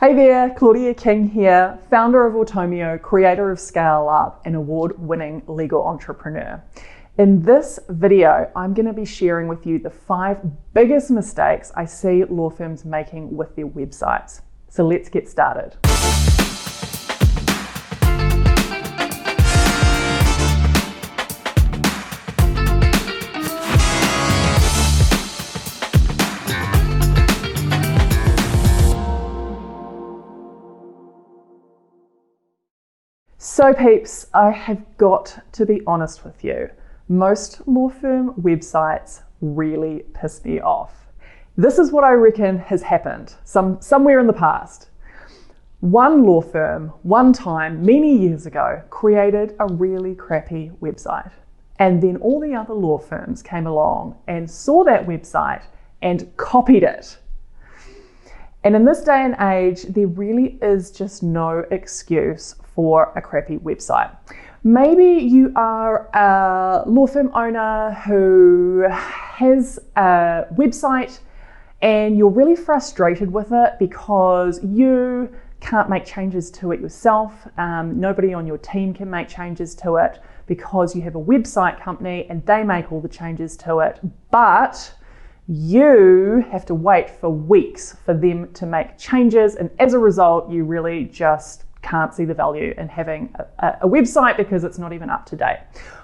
Hey there, Claudia King here, founder of Automio, creator of Scale Up, and award-winning legal entrepreneur. In this video, I'm going to be sharing with you the 5 biggest mistakes I see law firms making with their websites. So let's get started. So peeps, I have got to be honest with you. Most law firm websites really piss me off. This is what I reckon has happened somewhere in the past. One law firm, one time, many years ago, created a really crappy website. And then all the other law firms came along and saw that website and copied it. And in this day and age, there really is just no excuse for a crappy website. Maybe you are a law firm owner who has a website and you're really frustrated with it because you can't make changes to it yourself. Nobody on your team can make changes to it because you have a website company and they make all the changes to it, but you have to wait for weeks for them to make changes, and as a result, you really just can't see the value in having a website because it's not even up to date.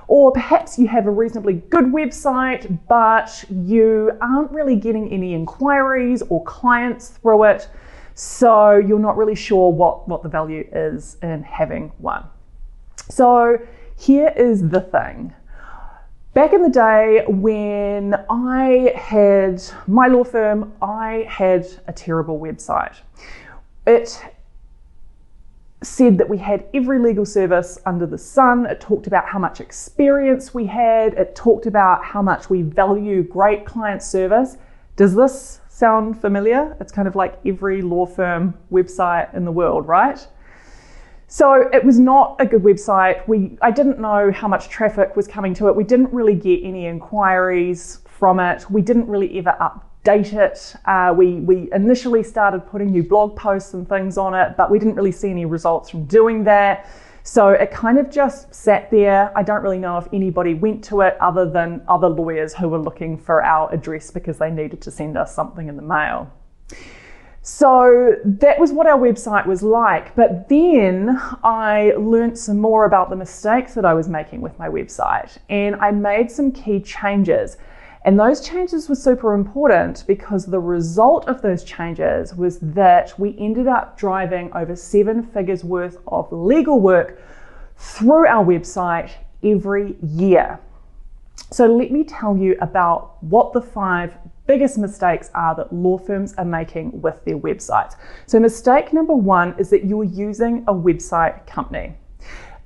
Or perhaps you have a reasonably good website, but you aren't really getting any inquiries or clients through it, so you're not really sure what the value is in having one. So here is the thing. Back in the day when I had my law firm, I had a terrible website. It said that we had every legal service under the sun. It talked about how much experience we had. It talked about how much we value great client service. Does this sound familiar? It's kind of like every law firm website in the world, right? So it was not a good website. I didn't know how much traffic was coming to it. We didn't really get any inquiries from it. We didn't really ever update it. We initially started putting new blog posts and things on it, but we didn't really see any results from doing that. So it kind of just sat there. I don't really know if anybody went to it other than other lawyers who were looking for our address because they needed to send us something in the mail. So that was what our website was like. But then I learned some more about the mistakes that I was making with my website, and I made some key changes. And those changes were super important because the result of those changes was that we ended up driving over 7 figures worth of legal work through our website every year. So let me tell you about what the 5 biggest mistakes are that law firms are making with their websites. So mistake number 1 is that you're using a website company.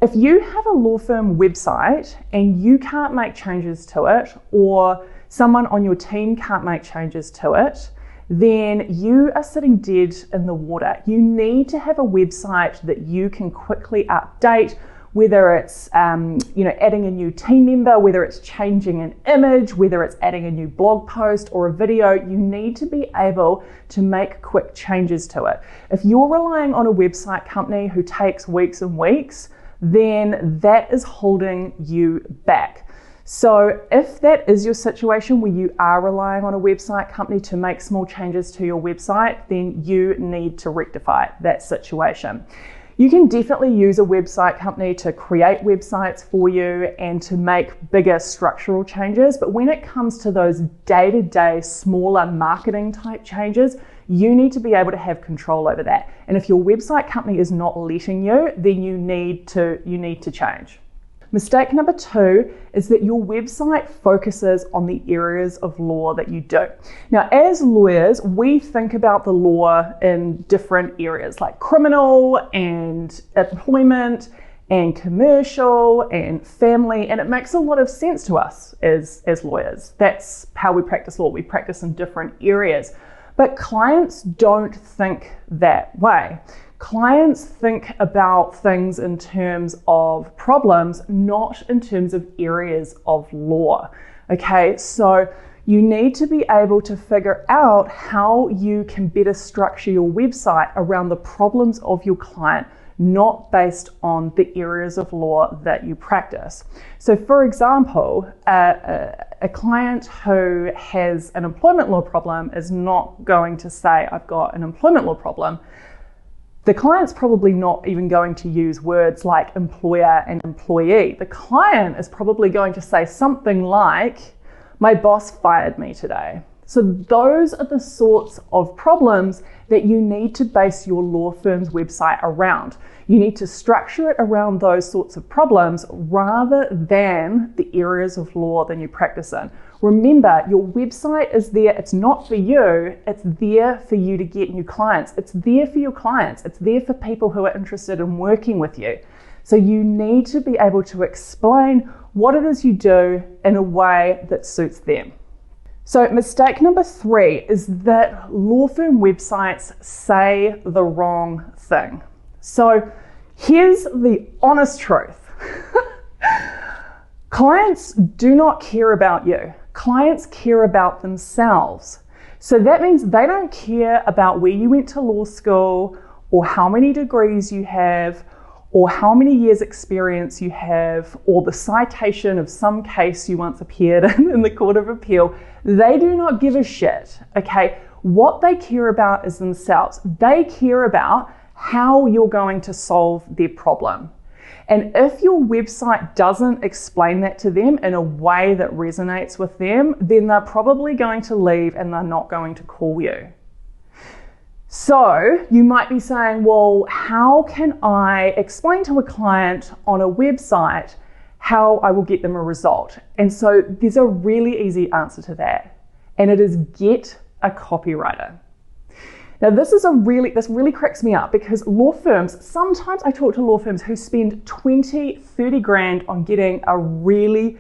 If you have a law firm website and you can't make changes to it, or someone on your team can't make changes to it, then you are sitting dead in the water. You need to have a website that you can quickly update, whether it's adding a new team member, whether it's changing an image, whether it's adding a new blog post or a video. You need to be able to make quick changes to it. If you're relying on a website company who takes weeks and weeks, then that is holding you back. So if that is your situation where you are relying on a website company to make small changes to your website, then you need to rectify that situation. You can definitely use a website company to create websites for you and to make bigger structural changes, but when it comes to those day-to-day smaller marketing type changes, you need to be able to have control over that. And if your website company is not letting you, then you need to change. Mistake number 2 is that your website focuses on the areas of law that you do. Now, as lawyers, we think about the law in different areas like criminal and employment and commercial and family, and it makes a lot of sense to us as lawyers. That's how we practice law. We practice in different areas. But clients don't think that way. Clients think about things in terms of problems, not in terms of areas of law. Okay, so you need to be able to figure out how you can better structure your website around the problems of your client, not based on the areas of law that you practice. So for example, a client who has an employment law problem is not going to say, I've got an employment law problem. The client's probably not even going to use words like employer and employee. The client is probably going to say something like, my boss fired me today. So those are the sorts of problems that you need to base your law firm's website around. You need to structure it around those sorts of problems rather than the areas of law that you practice in. Remember, your website is there, it's not for you, it's there for you to get new clients. It's there for your clients, it's there for people who are interested in working with you. So you need to be able to explain what it is you do in a way that suits them. So mistake number 3 is that law firm websites say the wrong thing. So here's the honest truth. Clients do not care about you. Clients care about themselves. So that means they don't care about where you went to law school or how many degrees you have or how many years experience you have, or the citation of some case you once appeared in the Court of Appeal. They do not give a shit, okay? What they care about is themselves. They care about how you're going to solve their problem. And if your website doesn't explain that to them in a way that resonates with them, then they're probably going to leave and they're not going to call you. So you might be saying, well, how can I explain to a client on a website how I will get them a result? And so there's a really easy answer to that, and it is get a copywriter. Now this really cracks me up, because law firms, sometimes I talk to law firms who spend 20, 30 grand on getting a really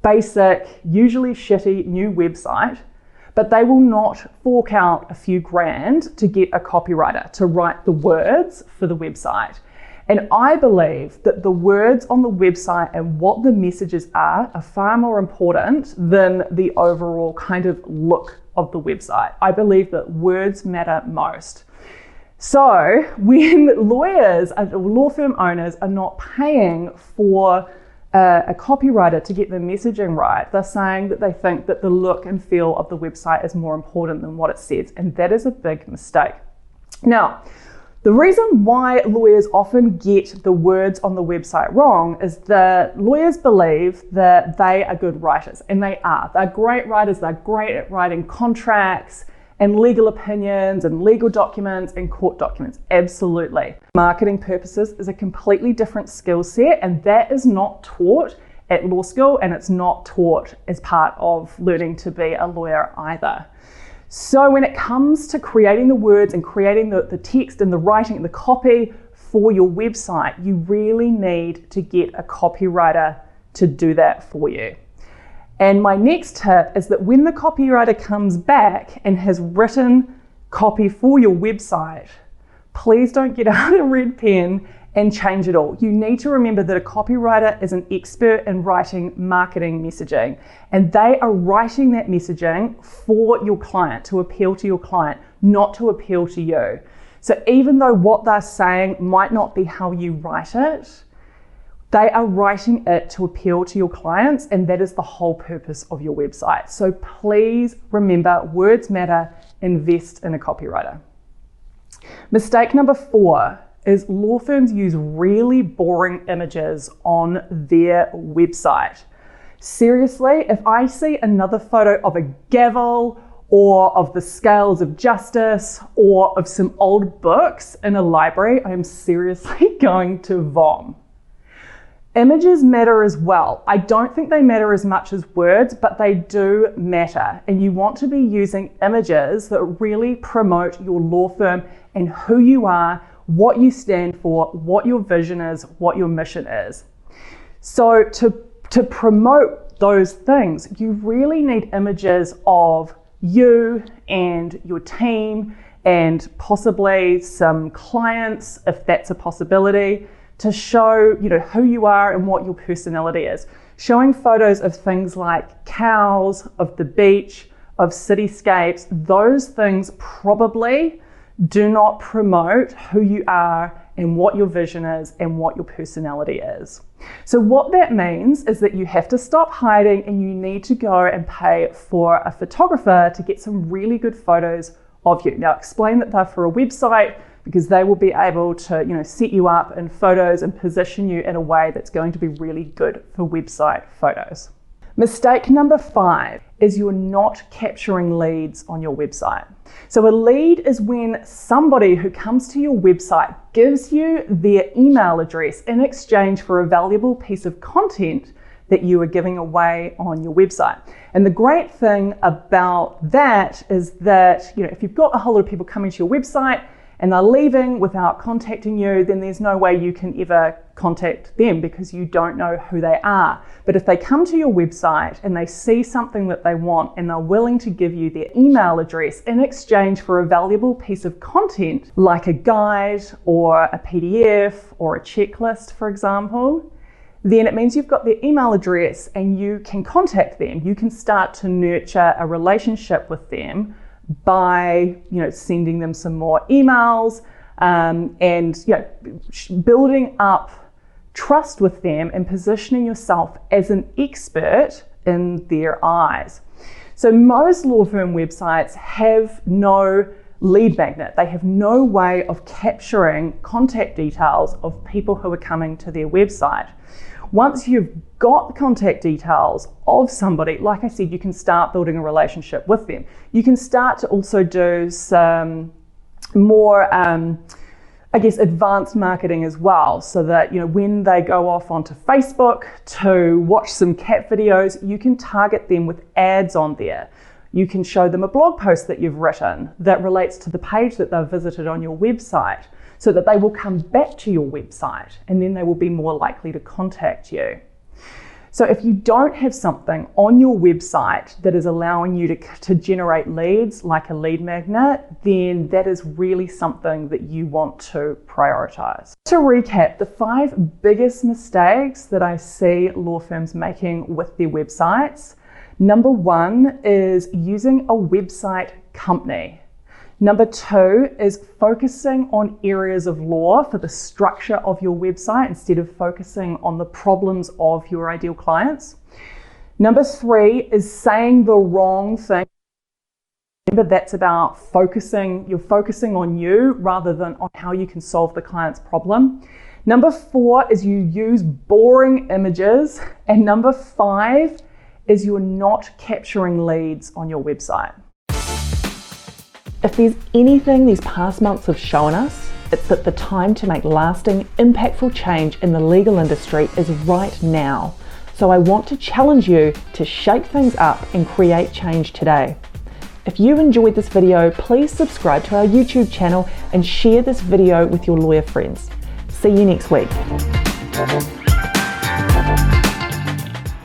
basic, usually shitty new website, but they will not fork out a few grand to get a copywriter to write the words for the website. And I believe that the words on the website and what the messages are far more important than the overall kind of look of the website. I believe that words matter most. So when lawyers or law firm owners are not paying for a copywriter to get the messaging right, they're saying that they think that the look and feel of the website is more important than what it says, and that is a big mistake. Now, the reason why lawyers often get the words on the website wrong is that lawyers believe that they are good writers, and they are. They're great writers, they're great at writing contracts and legal opinions and legal documents and court documents, absolutely. Marketing purposes is a completely different skill set, and that is not taught at law school, and it's not taught as part of learning to be a lawyer either. So when it comes to creating the words and creating the text and the writing and the copy for your website, you really need to get a copywriter to do that for you. And my next tip is that when the copywriter comes back and has written copy for your website, please don't get out a red pen and change it all. You need to remember that a copywriter is an expert in writing marketing messaging, and they are writing that messaging for your client, to appeal to your client, not to appeal to you. So even though what they're saying might not be how you write it, they are writing it to appeal to your clients, and that is the whole purpose of your website. So please remember, words matter, invest in a copywriter. Mistake number 4 is law firms use really boring images on their website. Seriously, if I see another photo of a gavel or of the scales of justice or of some old books in a library, I am seriously going to vom. Images matter as well. I don't think they matter as much as words, but they do matter. And you want to be using images that really promote your law firm and who you are, what you stand for, what your vision is, what your mission is. So to promote those things, you really need images of you and your team and possibly some clients, if that's a possibility, to show who you are and what your personality is. Showing photos of things like cows, of the beach, of cityscapes, those things probably do not promote who you are and what your vision is and what your personality is. So what that means is that you have to stop hiding and you need to go and pay for a photographer to get some really good photos of you. Now explain that they're for a website because they will be able to, set you up in photos and position you in a way that's going to be really good for website photos. Mistake number 5 is you're not capturing leads on your website. So a lead is when somebody who comes to your website gives you their email address in exchange for a valuable piece of content that you are giving away on your website. And the great thing about that is that, if you've got a whole lot of people coming to your website and they're leaving without contacting you, then there's no way you can ever contact them because you don't know who they are. But if they come to your website and they see something that they want and they're willing to give you their email address in exchange for a valuable piece of content, like a guide or a PDF or a checklist, for example, then it means you've got their email address and you can contact them. You can start to nurture a relationship with them by sending them some more emails and building up trust with them and positioning yourself as an expert in their eyes. So most law firm websites have no lead magnet. They have no way of capturing contact details of people who are coming to their website. Once you've got the contact details of somebody, like I said, you can start building a relationship with them. You can start to also do some more, advanced marketing as well, so that when they go off onto Facebook to watch some cat videos, you can target them with ads on there. You can show them a blog post that you've written that relates to the page that they've visited on your website, so that they will come back to your website and then they will be more likely to contact you. So if you don't have something on your website that is allowing you to generate leads, like a lead magnet, then that is really something that you want to prioritize. To recap, the 5 biggest mistakes that I see law firms making with their websites. Number 1 is using a website company. Number 2 is focusing on areas of law for the structure of your website instead of focusing on the problems of your ideal clients. Number 3 is saying the wrong thing. Remember, that's about you're focusing on you rather than on how you can solve the client's problem. Number 4 is you use boring images. And number 5 is you're not capturing leads on your website. If there's anything these past months have shown us, it's that the time to make lasting, impactful change in the legal industry is right now. So I want to challenge you to shake things up and create change today. If you enjoyed this video, please subscribe to our YouTube channel and share this video with your lawyer friends. See you next week.